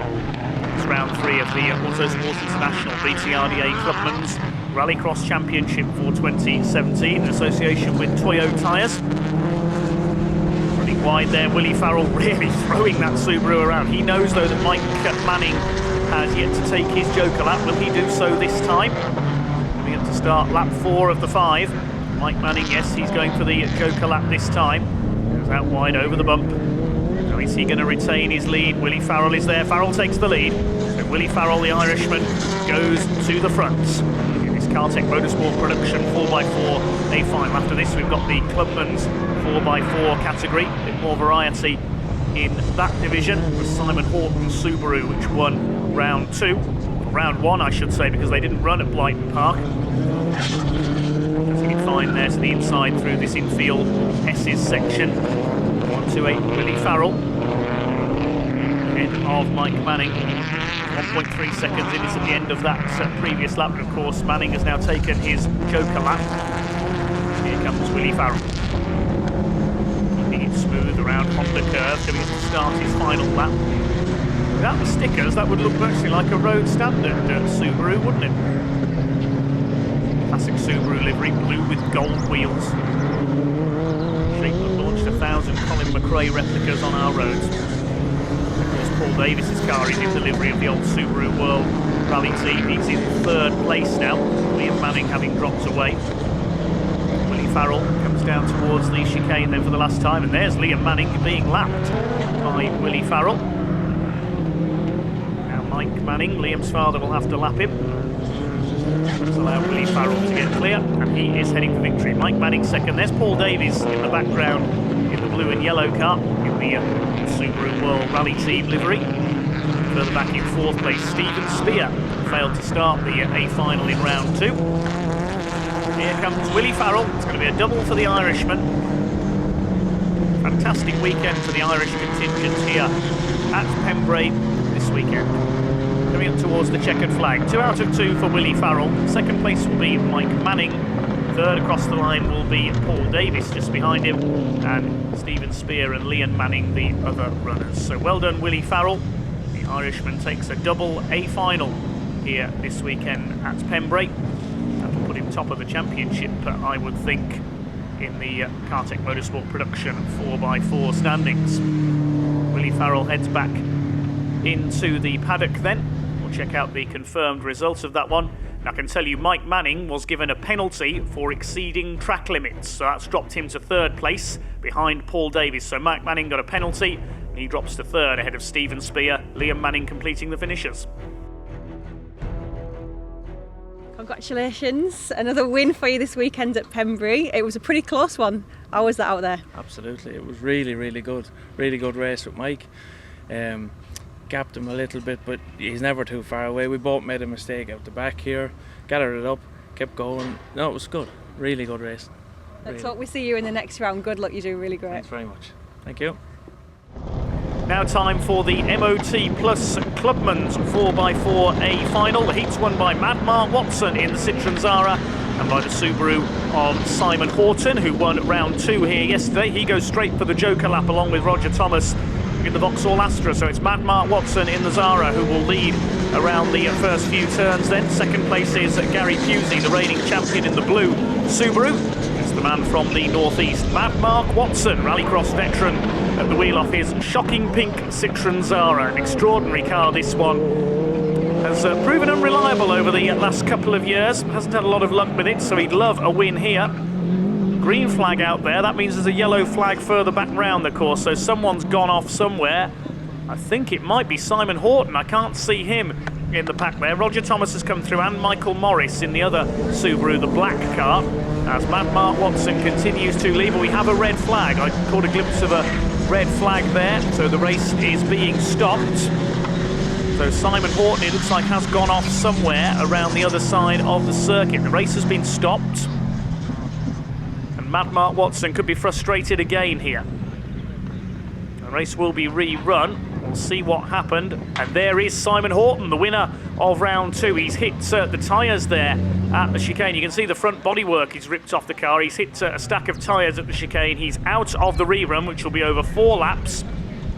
It's round 3 of the Autosport International BTRDA Clubman's Rallycross Championship for 2017 in association with Toyo tyres. Running wide there, Willie Farrell really throwing that Subaru around. He knows though that Mike Manning has yet to take his Joker lap. Will he do so this time? Coming up to start lap 4 of the 5. Mike Manning, yes, he's going for the Joker lap this time. Goes out wide over the bump. So is he going to retain his lead? Willie Farrell is there. Farrell takes the lead. So Willie Farrell, the Irishman, goes to the front. In this Cartec Motorsport Production 4x4 A final. After this, we've got the Clubman's 4x4 category. A bit more variety in that division. With Simon Horton's Subaru, which won round 2. round 1 I should say, because they didn't run at Blyton Park. Getting it fine there to the inside through this infield S's section. 128 Willie Farrell ahead of Mike Manning. 1.3 seconds in is at the end of that previous lap, and of course Manning has now taken his joker lap. Here comes Willie Farrell, keeping it smooth around Honda curve, coming to start his final lap. Without the stickers, that would look virtually like a road standard Subaru, wouldn't it? Classic Subaru livery, blue with gold wheels. Shape that launched 1,000 Colin McRae replicas on our roads. Paul Davis's car is in the livery of the old Subaru World Rally team. He's in 3rd place now, Liam Manning having dropped away. Willie Farrell comes down towards the chicane then for the last time, and there's Liam Manning being lapped by Willie Farrell. Now Mike Manning, Liam's father, will have to lap him. Let's allow Willie Farrell to get clear, and he is heading for victory. Mike Manning second. There's Paul Davies in the background in the blue and yellow car in the Subaru World Rally Team livery. Further back in 4th place, Stephen Spear failed to start the A final in round 2. Here comes Willie Farrell. It's going to be a double for the Irishman. Fantastic weekend for the Irish contingent here at Pembrey this weekend. Coming up towards the checkered flag. 2 out of 2 for Willie Farrell. 2nd place will be Mike Manning. 3rd across the line will be Paul Davis just behind him, and Stephen Spear and Liam Manning the other runners. So well done Willie Farrell. The Irishman takes a double A final here this weekend at Pembrey. That will put him top of the championship, I would think, in the Kartech Motorsport production 4x4 standings. Willie Farrell heads back into the paddock then. We'll check out the confirmed results of that one. I can tell you Mike Manning was given a penalty for exceeding track limits, so that's dropped him to 3rd place behind Paul Davies. So Mike Manning got a penalty, and he drops to 3rd ahead of Stephen Spear. Liam Manning completing the finishers. Congratulations, another win for you this weekend at Pembrey. It was a pretty close one. How was that out there? Absolutely, it was really good race with Mike. Gapped him a little bit, but he's never too far away. We both made a mistake out the back here, gathered it up, kept going. No, it was good, really good race. Let's hope we see you in the next round. Good luck, you're doing really great. Thanks very much. Thank you. Now time for the MOT Plus Clubman's 4x4 A final. The heat's won by Mad Mark Watson in the Citroen Zara and by the Subaru of Simon Horton, who won round 2 here yesterday. He goes straight for the joker lap along with Roger Thomas in the Vauxhall Astra. So it's Mad Mark Watson in the Zara who will lead around the first few turns then. 2nd place is Gary Pusey, the reigning champion in the blue Subaru. It's the man from the northeast, Mad Mark Watson, Rallycross veteran, at the wheel off his shocking pink Citroen Zara. An extraordinary car, this one. Has proven unreliable over the last couple of years. Hasn't had a lot of luck with it, so he'd love a win here. Green flag out there, that means there's a yellow flag further back round the course, so someone's gone off somewhere. I think it might be Simon Horton. I can't see him in the pack there. Roger Thomas has come through, and Michael Morris in the other Subaru, the black car, as Mad Mark Watson continues to lead. But we have a red flag. I caught a glimpse of a red flag there, so the race is being stopped. So Simon Horton, it looks like, has gone off somewhere around the other side of the circuit. The race has been stopped, and Mad Mark Watson could be frustrated again here. The race will be rerun. We'll see what happened. And there is Simon Horton, the winner of round 2. He's hit the tyres there at the chicane. You can see the front bodywork is ripped off the car. He's hit a stack of tyres at the chicane. He's out of the rerun, which will be over 4 laps.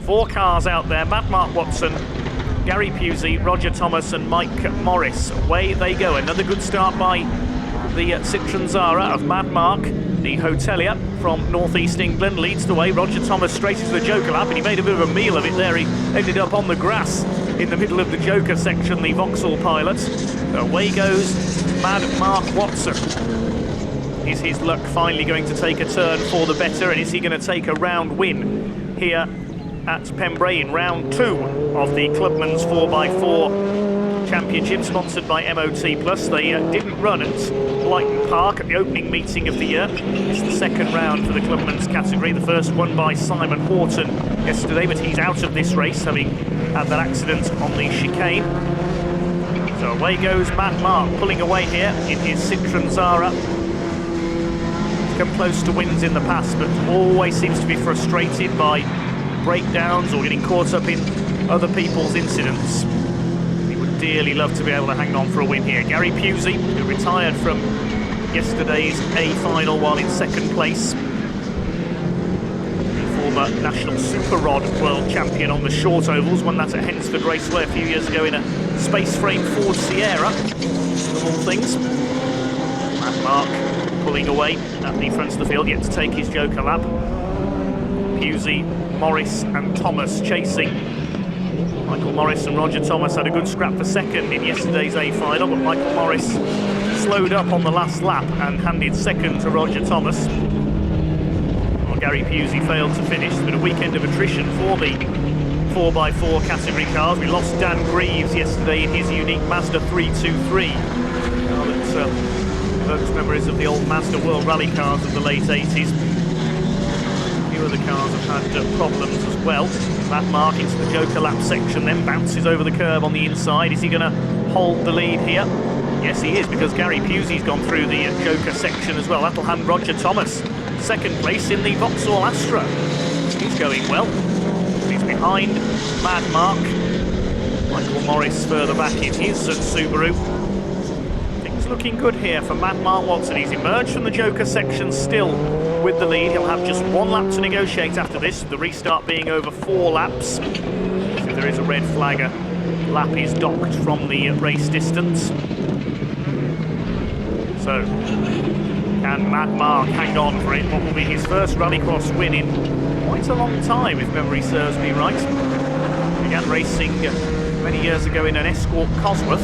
4 cars out there. Mad Mark Watson, Gary Pusey, Roger Thomas and Mike Morris. Away they go. Another good start by the Citroen Zara of Mad Mark. The hotelier from northeast England leads the way. Roger Thomas straight into the joker lap, and he made a bit of a meal of it there. He ended up on the grass in the middle of the joker section, the Vauxhall pilot. So away goes Mad Mark Watson. Is his luck finally going to take a turn for the better, and is he going to take a round win here at Pembrey in round 2 of the Clubman's 4x4 Championship, sponsored by MOT Plus. They didn't run at Blyton Park at the opening meeting of the year. It's the 2nd round for the Clubman's category. The first won by Simon Horton yesterday, but he's out of this race, having had that accident on the chicane. So away goes Matt Mark, pulling away here in his Citroen Zara. He's come close to wins in the past, but always seems to be frustrated by breakdowns or getting caught up in other people's incidents. He would dearly love to be able to hang on for a win here. Gary Pusey, who retired from yesterday's A final while in second place. The former national super rod world champion on the short ovals, won that at Hensford Raceway a few years ago in a space frame Ford Sierra, of all things. Matt Mark pulling away at the front of the field, yet to take his joker lap. Pusey, Morris and Thomas chasing. Michael Morris and Roger Thomas had a good scrap for second in yesterday's A final, but Michael Morris slowed up on the last lap and handed second to Roger Thomas. Well, Gary Pusey failed to finish. It's been a weekend of attrition for the 4x4 category cars. We lost Dan Greaves yesterday in his unique Mazda 323. Now that evokes memories of the old Mazda World Rally cars of the late 80s. A few of the cars have had problems as well. Matt Mark into the joker lap section, then bounces over the curb on the inside. Is he going to hold the lead here? Yes, he is, because Gary Pusey's gone through the joker section as well. That'll hand Roger Thomas second place in the Vauxhall Astra. He's going well. He's behind Mad Mark. Michael Morris further back in his Subaru. Things looking good here for Mad Mark Watson. He's emerged from the joker section still with the lead. He'll have just one lap to negotiate after this, the restart being over 4 laps. If there is a red flag, a lap is docked from the race distance. So, can Matt Mark hang on for it? What will be his first Rallycross win in quite a long time, if memory serves me right. Began racing many years ago in an Escort Cosworth.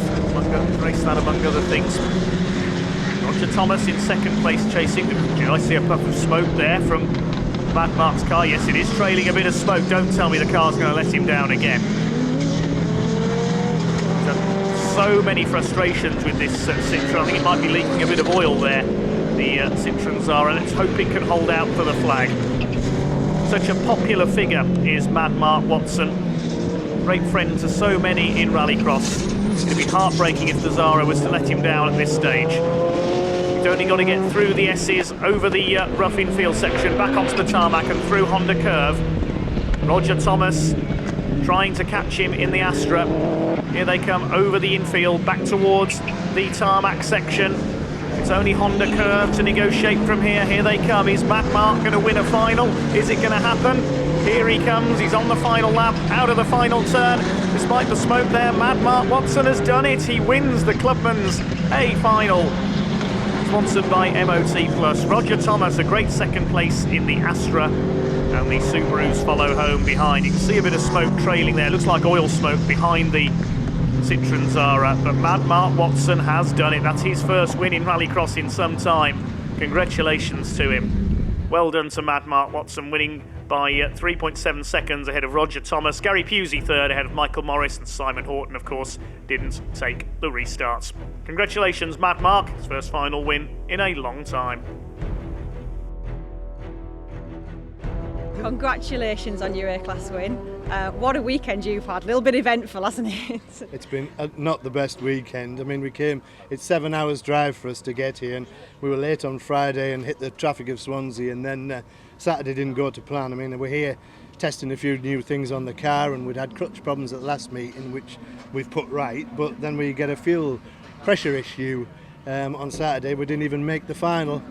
Raced that among other things. Roger Thomas in second place chasing. I see a puff of smoke there from Matt Mark's car. Yes, it is trailing a bit of smoke. Don't tell me the car's going to let him down again. So many frustrations with this Citroen. I think it might be leaking a bit of oil there, the Citroen Zara. Let's hope it can hold out for the flag. Such a popular figure is Mad Mark Watson. Great friend to so many in Rallycross. It's going to be heartbreaking if the Zara was to let him down at this stage. He's only got to get through the S's, over the rough infield section, back onto the tarmac and through Honda Curve. Roger Thomas trying to catch him in the Astra. Here they come over the infield, back towards the tarmac section. It's only Honda Curve to negotiate from here. Here they come. Is Matt Mark going to win a final? Is it going to happen? Here he comes. He's on the final lap, out of the final turn. Despite the smoke there, Mad Mark Watson has done it. He wins the Clubman's A final. Sponsored by MOT Plus. Roger Thomas, a great second place in the Astra. And the Subarus follow home behind. You can see a bit of smoke trailing there. Looks like oil smoke behind the Citroen Zara. But Mad Mark Watson has done it. That's his first win in Rallycross in some time. Congratulations to him. Well done to Mad Mark Watson, winning by 3.7 seconds ahead of Roger Thomas. Gary Pusey third ahead of Michael Morris, and Simon Horton, of course, didn't take the restarts. Congratulations, Mad Mark. His first final win in a long time. Congratulations on your A-Class win. What a weekend you've had. A little bit eventful, hasn't it? It's been not the best weekend. I mean, it's 7 hours drive for us to get here, and we were late on Friday and hit the traffic of Swansea, and then Saturday didn't go to plan. I mean, we're here testing a few new things on the car, and we'd had clutch problems at the last meeting, which we've put right, but then we get a fuel pressure issue on Saturday. We didn't even make the final.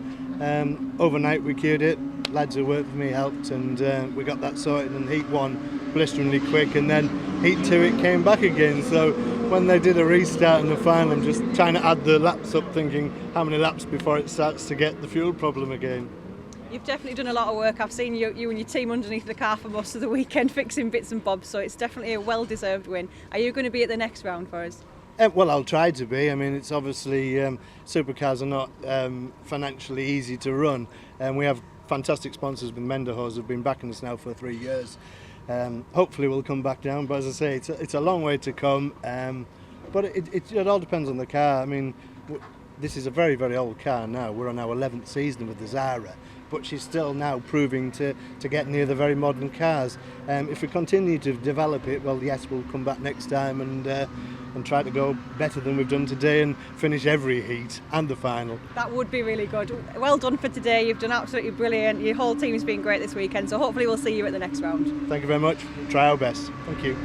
Overnight we cured it. Lads who worked with me helped, and we got that sorted, and heat 1 blisteringly quick, and then heat 2 it came back again. So when they did a restart in the final, I'm just trying to add the laps up, thinking how many laps before it starts to get the fuel problem again. You've definitely done a lot of work. I've seen you and your team underneath the car for most of the weekend fixing bits and bobs, so it's definitely a well-deserved win. Are you going to be at the next round for us? Well, I'll try to be. I mean, it's obviously supercars are not financially easy to run, and we have fantastic sponsors with Menderhose who've been backing us now for 3 years. Hopefully we'll come back down, but as I say, it's a long way to come, but it all depends on the car. I mean, this is a very, very old car now. We're on our 11th season with the Zara, but she's still now proving to get near the very modern cars. If we continue to develop it, well, yes, we'll come back next time and try to go better than we've done today and finish every heat and the final. That would be really good. Well done for today. You've done absolutely brilliant. Your whole team's been great this weekend, so hopefully we'll see you at the next round. Thank you very much. We'll try our best. Thank you.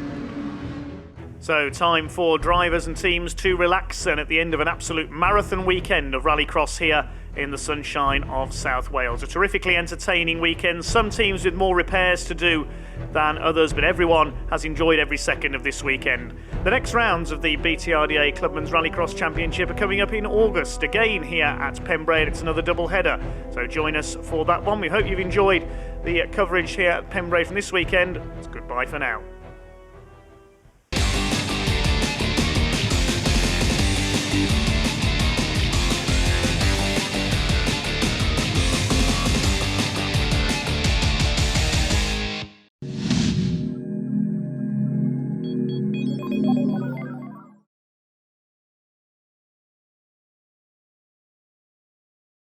So time for drivers and teams to relax, and at the end of an absolute marathon weekend of Rallycross here in the sunshine of South Wales. A terrifically entertaining weekend, some teams with more repairs to do than others, but everyone has enjoyed every second of this weekend. The next rounds of the BTRDA Clubman's Rallycross Championship are coming up in August, again here at Pembrey, and it's another double header, so join us for that one. We hope you've enjoyed the coverage here at Pembrey from this weekend. It's goodbye for now.